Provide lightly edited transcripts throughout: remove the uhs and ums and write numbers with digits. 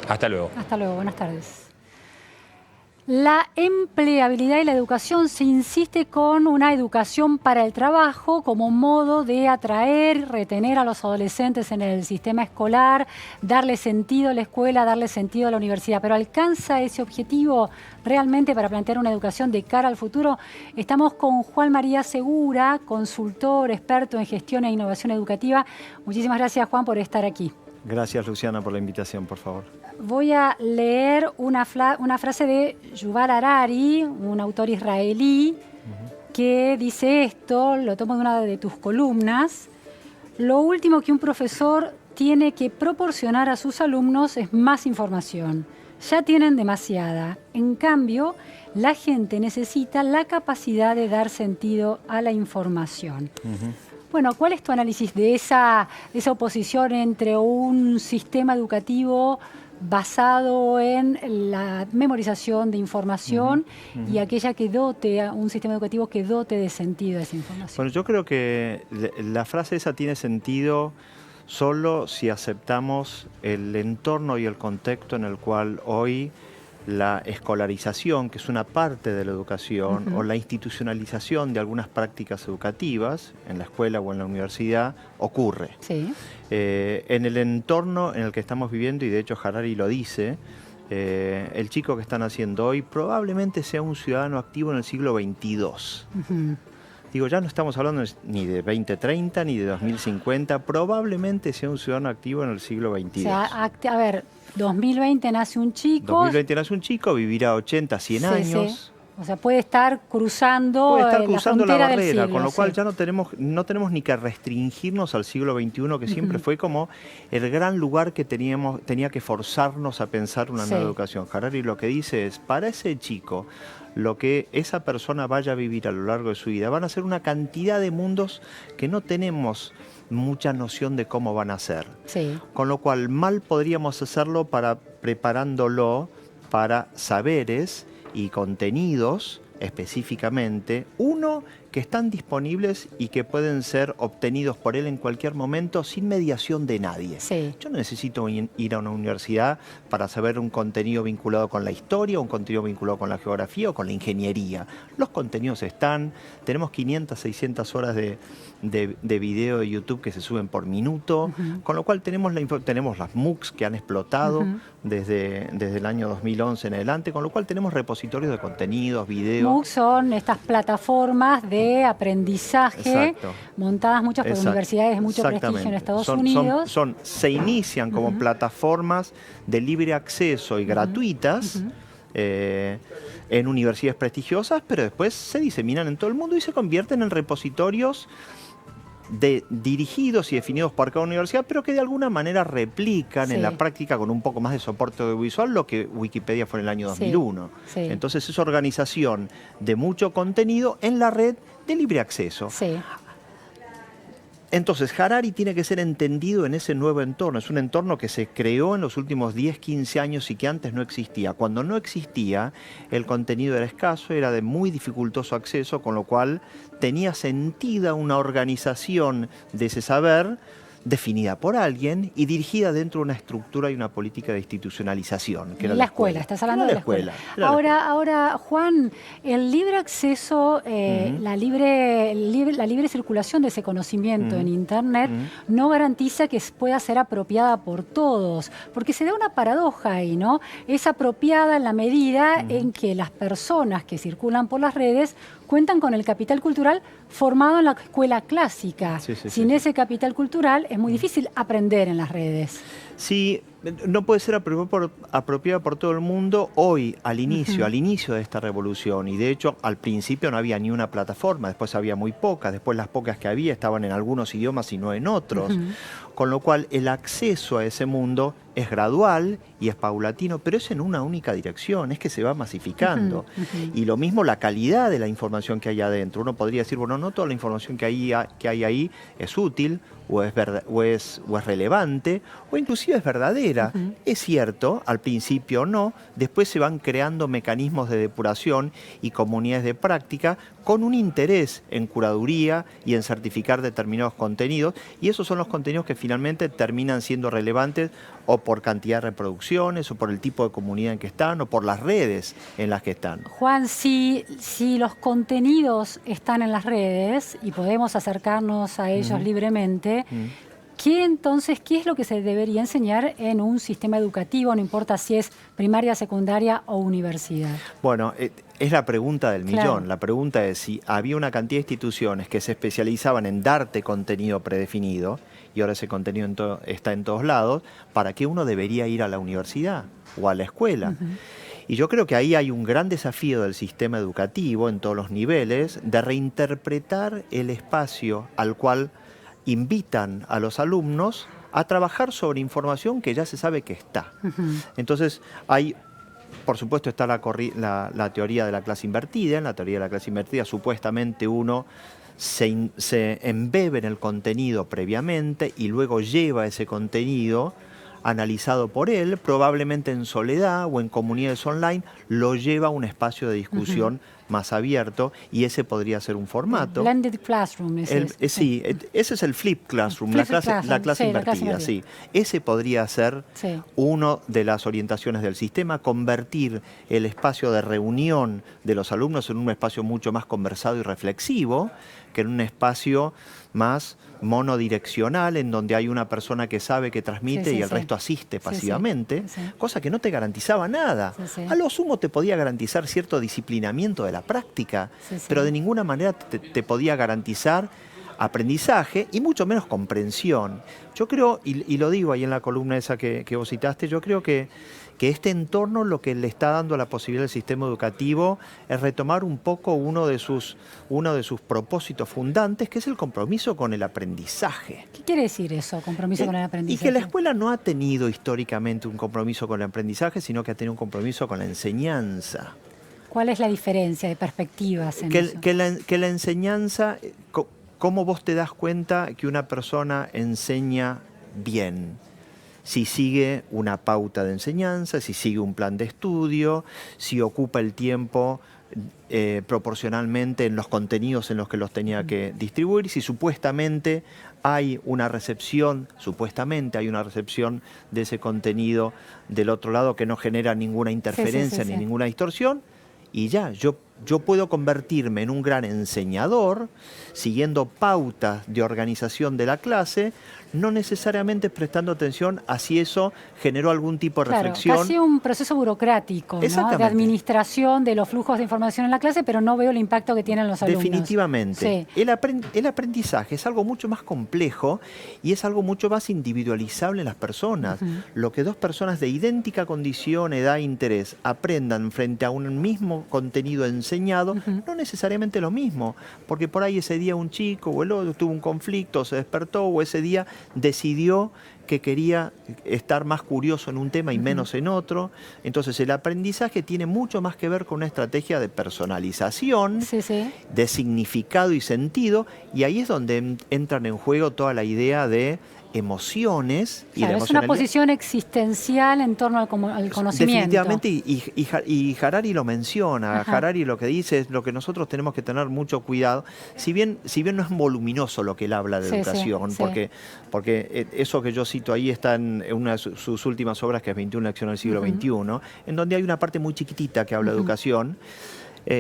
Hasta luego. Hasta luego, buenas tardes. La empleabilidad y la educación se insiste con una educación para el trabajo como modo de atraer, retener a los adolescentes en el sistema escolar, darle sentido a la escuela, darle sentido a la universidad. Pero ¿alcanza ese objetivo realmente para plantear una educación de cara al futuro? Estamos con Juan María Segura, consultor, experto en gestión e innovación educativa. Muchísimas gracias, Juan, por estar aquí. Gracias, Luciana, por la invitación, por favor. Voy a leer una frase de Yuval Harari, un autor israelí, que dice esto, lo tomo de una de tus columnas: lo último que un profesor tiene que proporcionar a sus alumnos es más información. Ya tienen demasiada. En cambio, la gente necesita la capacidad de dar sentido a la información. Bueno, ¿cuál es tu análisis de esa oposición entre un sistema educativo basado en la memorización de información y aquella que dote, un sistema educativo que dote de sentido a esa información? Bueno, yo creo que la frase esa tiene sentido solo si aceptamos el entorno y el contexto en el cual hoy la escolarización, que es una parte de la educación, o la institucionalización de algunas prácticas educativas en la escuela o en la universidad ocurre. Sí. En el entorno en el que estamos viviendo, y de hecho Harari lo dice, el chico que están haciendo hoy probablemente sea un ciudadano activo en el siglo XXII. Digo, ya no estamos hablando ni de 2030 ni de 2050, probablemente sea un ciudadano activo en el siglo XXII. O sea, a ver, 2020 nace un chico. 2020 nace un chico, vivirá 80, 100 años. O sea, puede estar cruzando, la barrera, del siglo, con lo cual ya no tenemos ni que restringirnos al siglo XXI, que siempre fue como el gran lugar que tenía que forzarnos a pensar una nueva educación. Harari lo que dice es, para ese chico, lo que esa persona vaya a vivir a lo largo de su vida, van a ser una cantidad de mundos que no tenemos mucha noción de cómo van a ser. Con lo cual, mal podríamos hacerlo preparándolo para saberes y contenidos específicamente, uno, que están disponibles y que pueden ser obtenidos por él en cualquier momento sin mediación de nadie. Yo no necesito ir a una universidad para saber un contenido vinculado con la historia, un contenido vinculado con la geografía o con la ingeniería. Los contenidos están, tenemos 500, 600 horas de video de YouTube que se suben por minuto, con lo cual tenemos las MOOCs que han explotado desde el año 2011 en adelante, con lo cual tenemos repositorios de contenidos, videos. MOOCs son estas plataformas de aprendizaje montadas muchas por universidades de mucho prestigio en Estados Unidos. Se inician como plataformas de libre acceso y gratuitas en universidades prestigiosas, pero después se diseminan en todo el mundo y se convierten en repositorios dirigidos y definidos por cada universidad, pero que de alguna manera replican en la práctica con un poco más de soporte audiovisual lo que Wikipedia fue en el año 2001. Entonces es organización de mucho contenido en la red de libre acceso. Entonces Harari tiene que ser entendido en ese nuevo entorno. Es un entorno que se creó en los últimos 10, 15 años y que antes no existía. Cuando no existía, el contenido era escaso, era de muy dificultoso acceso, con lo cual tenía sentida una organización de ese saber definida por alguien y dirigida dentro de una estructura y una política de institucionalización. Que era la escuela. Estás hablando de la escuela. Ahora, Juan, el libre acceso, la libre circulación de ese conocimiento en Internet no garantiza que pueda ser apropiada por todos, porque se da una paradoja ahí, ¿no? Es apropiada en la medida en que las personas que circulan por las redes cuentan con el capital cultural formado en la escuela clásica. Sin ese capital cultural es muy difícil aprender en las redes. Sí, no puede ser apropiada por todo el mundo hoy, al inicio de esta revolución. Y de hecho, al principio no había ni una plataforma, después había muy pocas, después las pocas que había estaban en algunos idiomas y no en otros. Con lo cual, el acceso a ese mundo es gradual y es paulatino, pero es en una única dirección, es que se va masificando. Y lo mismo la calidad de la información que hay adentro. Uno podría decir, bueno, no toda la información que hay ahí es útil, o es relevante, o inclusive es verdadera. Es cierto, al principio no, después se van creando mecanismos de depuración y comunidades de práctica con un interés en curaduría y en certificar determinados contenidos, y esos son los contenidos que finalmente terminan siendo relevantes o por cantidad de reproducciones o por el tipo de comunidad en que están o por las redes en las que están. Juan, si los contenidos están en las redes y podemos acercarnos a ellos libremente, ¿qué es lo que se debería enseñar en un sistema educativo, no importa si es primaria, secundaria o universidad? Bueno, es la pregunta del millón. Claro. La pregunta es si había una cantidad de instituciones que se especializaban en darte contenido predefinido, y ahora ese contenido está en todos lados, ¿para qué uno debería ir a la universidad o a la escuela? Y yo creo que ahí hay un gran desafío del sistema educativo en todos los niveles de reinterpretar el espacio al cual invitan a los alumnos a trabajar sobre información que ya se sabe que está. Entonces, por supuesto, está la teoría de la clase invertida. En la teoría de la clase invertida, supuestamente uno se embebe en el contenido previamente y luego lleva ese contenido analizado por él, probablemente en soledad o en comunidades online, lo lleva a un espacio de discusión más abierto, y ese podría ser un formato. Blended Classroom. Sí, ese es el Flip Classroom, la clase invertida, sí. Ese podría ser una de las orientaciones del sistema, convertir el espacio de reunión de los alumnos en un espacio mucho más conversado y reflexivo, que en un espacio más monodireccional, en donde hay una persona que sabe, que transmite y el resto asiste pasivamente, cosa que no te garantizaba nada. A lo sumo te podía garantizar cierto disciplinamiento de la práctica, pero de ninguna manera te podía garantizar aprendizaje y mucho menos comprensión. Yo creo, y lo digo ahí en la columna esa que vos citaste, yo creo que este entorno lo que le está dando la posibilidad al sistema educativo es retomar un poco uno de sus propósitos fundantes, que es el compromiso con el aprendizaje. ¿Qué quiere decir eso, compromiso con el aprendizaje? Y que la escuela no ha tenido históricamente un compromiso con el aprendizaje, sino que ha tenido un compromiso con la enseñanza. ¿Cuál es la diferencia de perspectivas en eso? Que la enseñanza, ¿cómo vos te das cuenta que una persona enseña bien? Si sigue una pauta de enseñanza, si sigue un plan de estudio, si ocupa el tiempo proporcionalmente en los contenidos en los que los tenía que distribuir, si supuestamente hay una recepción de ese contenido del otro lado que no genera ninguna interferencia ni ninguna distorsión, y ya, yo puedo convertirme en un gran enseñador siguiendo pautas de organización de la clase, no necesariamente prestando atención a si eso generó algún tipo de reflexión. Casi un proceso burocrático, ¿no? De administración de los flujos de información en la clase, pero no veo el impacto que tienen los alumnos. Definitivamente. Sí. El aprendizaje es algo mucho más complejo y es algo mucho más individualizable en las personas. Lo que dos personas de idéntica condición, edad e interés aprendan frente a un mismo contenido enseñado, no necesariamente lo mismo, porque por ahí ese día un chico o el otro tuvo un conflicto, se despertó, o ese día decidió que quería estar más curioso en un tema y menos en otro. Entonces el aprendizaje tiene mucho más que ver con una estrategia de personalización, de significado y sentido, y ahí es donde entran en juego toda la idea de emociones. Claro, es una posición existencial en torno al conocimiento. Definitivamente, y Harari lo menciona. Harari lo que dice es lo que nosotros tenemos que tener mucho cuidado. Si bien no es voluminoso lo que él habla de educación, porque eso que yo cito ahí está en una de sus últimas obras, que es 21 lecciones del siglo XXI, en donde hay una parte muy chiquitita que habla de educación,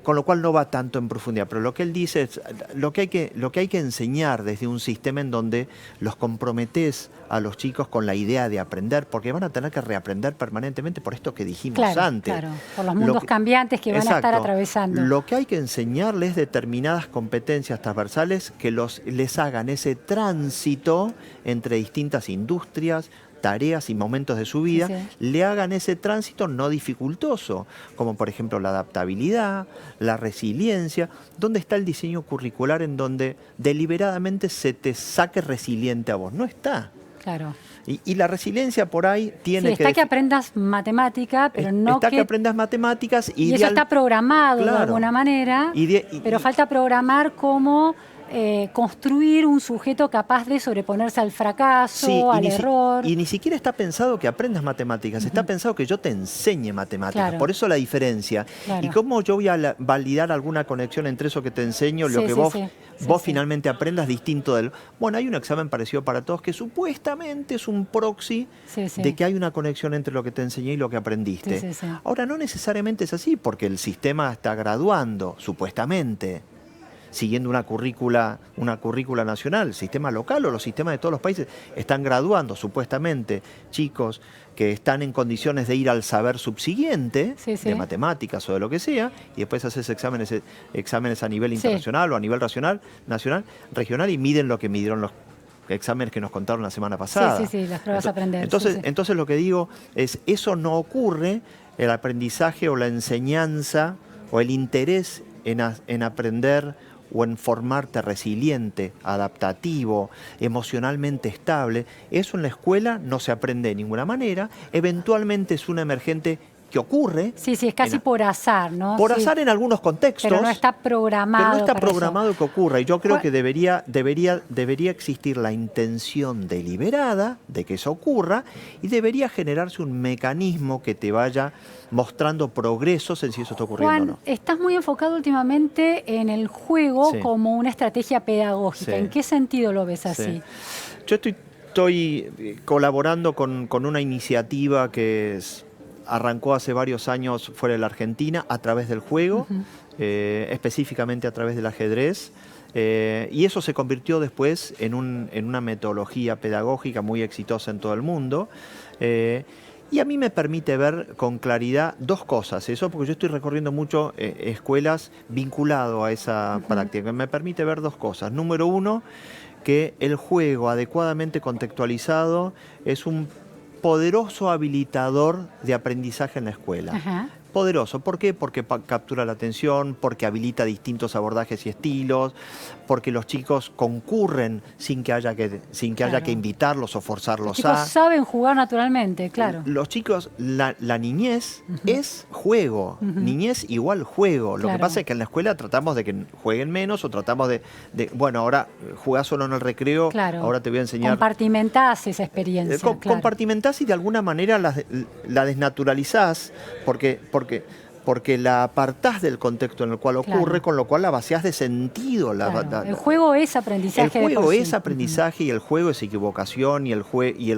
con lo cual no va tanto en profundidad. Pero lo que él dice es lo que hay que enseñar desde un sistema en donde los comprometés a los chicos con la idea de aprender, porque van a tener que reaprender permanentemente por esto que dijimos antes. Claro, por los mundos cambiantes que van a estar atravesando. Lo que hay que enseñarles determinadas competencias transversales que les hagan ese tránsito entre distintas industrias, tareas y momentos de su vida, le hagan ese tránsito no dificultoso, como por ejemplo la adaptabilidad, la resiliencia. ¿Dónde está el diseño curricular en donde deliberadamente se te saque resiliente a vos? No está. Claro. Y la resiliencia por ahí tiene está que aprendas matemática, pero no que aprendas matemáticas. Y eso está programado de alguna manera, pero falta programar cómo construir un sujeto capaz de sobreponerse al fracaso, Sí, al error. y ni siquiera está pensado que aprendas matemáticas, está pensado que yo te enseñe matemáticas. Claro. Por eso la diferencia. Claro. ¿Y cómo yo voy a validar alguna conexión entre eso que te enseño, lo Sí, que sí, vos, sí. vos Sí, finalmente aprendas distinto del... Bueno, hay un examen parecido para todos que supuestamente es un proxy sí, sí. de que hay una conexión entre lo que te enseñé y lo que aprendiste. Sí, sí, sí. Ahora, no necesariamente es así, porque el sistema está graduando, supuestamente, siguiendo una currícula nacional. El sistema local o los sistemas de todos los países están graduando, supuestamente, chicos que están en condiciones de ir al saber subsiguiente, Sí, sí. de matemáticas o de lo que sea, y después haces exámenes a nivel internacional o a nivel nacional, regional, y miden lo que midieron los exámenes que nos contaron la semana pasada. Sí, sí, sí, las pruebas a aprender. Entonces, Sí, sí. entonces lo que digo es, eso no ocurre, el aprendizaje o la enseñanza o el interés en aprender o en formarte resiliente, adaptativo, emocionalmente estable, eso en la escuela no se aprende de ninguna manera, eventualmente es un emergente que ocurre. Sí, sí, es casi por azar, ¿no? Por Sí. azar en algunos contextos. Pero no está programado. Pero no está para programado eso. que ocurra. Y yo creo Bueno. que debería existir la intención deliberada de que eso ocurra y debería generarse un mecanismo que te vaya mostrando progresos en si eso está ocurriendo Juan, o no. estás muy enfocado últimamente en el juego Sí. como una estrategia pedagógica. Sí. ¿En qué sentido lo ves Sí. así? Yo estoy colaborando con una iniciativa que arrancó hace varios años fuera de la Argentina a través del juego, específicamente a través del ajedrez. Y eso se convirtió después en una metodología pedagógica muy exitosa en todo el mundo. Y a mí me permite ver con claridad dos cosas. Eso porque yo estoy recorriendo mucho escuelas vinculado a esa práctica. Me permite ver dos cosas. Número uno, que el juego adecuadamente contextualizado es un poderoso habilitador de aprendizaje en la escuela. Ajá. Poderoso. ¿Por qué? Porque captura la atención, porque habilita distintos abordajes y estilos, porque los chicos concurren sin que haya que invitarlos o forzarlos Los chicos saben jugar naturalmente, claro. Los chicos, la niñez es juego, niñez igual juego. Lo que Claro. pasa es que en la escuela tratamos de que jueguen menos o tratamos de bueno, ahora jugás solo en el recreo, Claro. ahora te voy a enseñar. Compartimentás esa experiencia. Claro. Compartimentás y de alguna manera la desnaturalizás porque la apartás del contexto en el cual ocurre, Claro. con lo cual la vaciás de sentido. Claro. El juego es aprendizaje. El juego de por sí. es aprendizaje y el juego es equivocación y el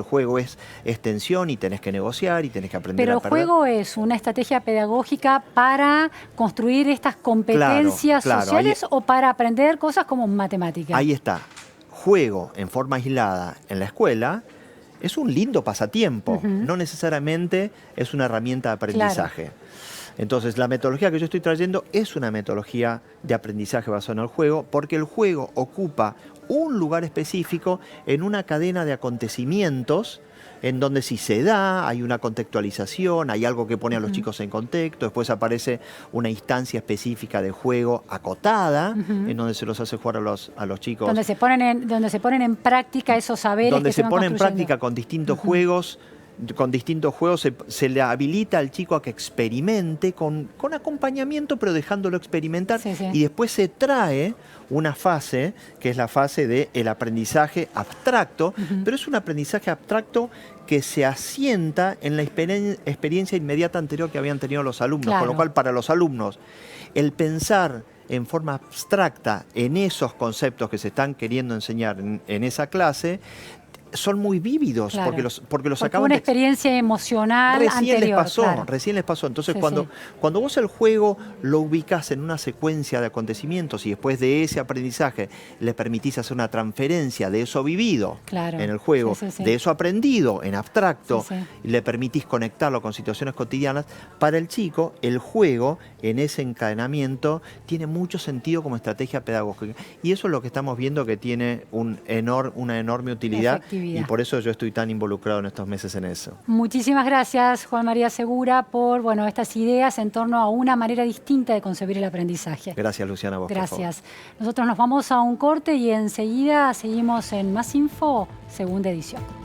juego es tensión y tenés que negociar y tenés que aprender Pero a el perder. juego es una estrategia pedagógica para construir estas competencias Claro, sociales o para aprender cosas como matemáticas. Ahí está. Juego en forma aislada en la escuela es un lindo pasatiempo, no necesariamente es una herramienta de aprendizaje. Claro. Entonces, la metodología que yo estoy trayendo es una metodología de aprendizaje basada en el juego, porque el juego ocupa un lugar específico en una cadena de acontecimientos en donde si se da, hay una contextualización, hay algo que pone a los chicos en contexto, después aparece una instancia específica de juego acotada, en donde se los hace jugar a los chicos. Donde se ponen en práctica esos saberes Donde que se van pone en construyendo. práctica con distintos juegos. Con distintos juegos se le habilita al chico a que experimente con acompañamiento, pero dejándolo experimentar. Sí, sí. Y después se trae una fase, que es la fase del aprendizaje abstracto, pero es un aprendizaje abstracto que se asienta en la experiencia inmediata anterior que habían tenido los alumnos. Claro. Con lo cual, para los alumnos, el pensar en forma abstracta en esos conceptos que se están queriendo enseñar en esa clase, son muy vívidos, Claro. porque los acaban una de experiencia emocional recién anterior. recién les pasó. Entonces, Sí, cuando vos el juego lo ubicás en una secuencia de acontecimientos y después de ese aprendizaje le permitís hacer una transferencia de eso vivido Claro. en el juego, Sí, sí, sí. de eso aprendido en abstracto, Sí, sí. y le permitís conectarlo con situaciones cotidianas, para el chico el juego en ese encadenamiento tiene mucho sentido como estrategia pedagógica. Y eso es lo que estamos viendo que tiene una enorme utilidad. Efectividad. Y por eso yo estoy tan involucrado en estos meses en eso. Muchísimas gracias, Juan María Segura, por estas ideas en torno a una manera distinta de concebir el aprendizaje. Gracias, Luciana, vos, por favor. Gracias. Nosotros nos vamos a un corte y enseguida seguimos en Más Info, segunda edición.